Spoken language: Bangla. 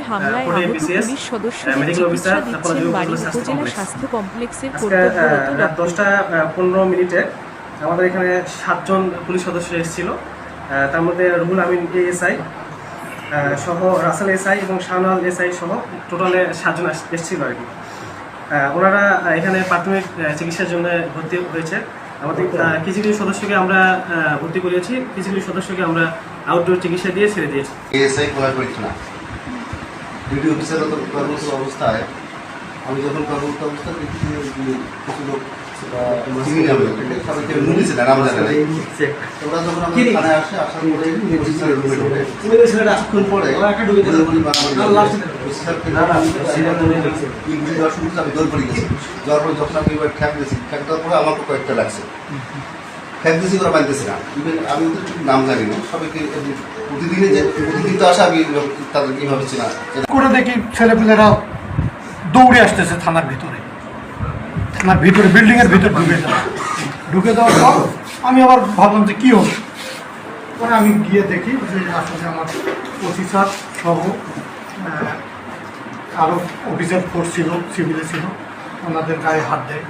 হামলায় আহত পুলিশ সদস্যদের চিকিৎসা দিচ্ছেন বাড়ি উপজেলা স্বাস্থ্য কমপ্লেক্সের কর্তব্যরত রাত 10:15 আমাদের এখানে 7 জন পুলিশ সদস্য এসেছিল। তার মধ্যে রুহুল আমিন এএসআই সহ রাসেল এসআই এবং শাহনাল এসআই সহ টোটালে 7 জন এসেছিল আর কি। ওনারা এখানে প্রাথমিক চিকিৎসার জন্য ভর্তি হয়েছে। আমাদের কিছু কিছু সদস্যকে আমরা ভর্তি করিয়েছি, কিছু কিছু সদস্যকে আমরা আউটডোর চিকিৎসা দিয়ে ছেড়ে দিয়েছি। এএসআই করা পরীক্ষা না ডিউটি অফিসার কর্মরত অবস্থায় আমি যখন কর্মরত অবস্থায় দেখি কিছু লোক সবাইকে নুনেছে না নাম জানে ওরা যখন আমাদের থানায় আসে আসার পরে কিছুক্ষণ পরে আমি দৌড় পড়ে গেছি। যাওয়ার পরে যখন আমি এবার খ্যাপ দিয়েছি, খ্যাপ দেওয়ার পরে আমাকে কয়েকটা লাগছে, খ্যাপ দিয়েছি ওরা বানতেছি না। ইভেন আমি ওদের নাম জানি না, সবাইকে প্রতিদিন তো আসা আমি তাদেরকে এইভাবে চেনা করে দেখি ছেলেপেলেরা দৌড়ে আসতেছে থানার ভিতরে, থানার ভিতরে বিল্ডিংয়ের ভিতরে ঢুকে যাওয়ার পর আমি আবার ভাবলাম যে কী হলো। পরে আমি গিয়ে দেখি যে আসলে আমার অফিসার সহ আরও অফিসার ফোর্স ছিল, সিভিলে ছিল, ওনাদের গায়ে হাত দেয়।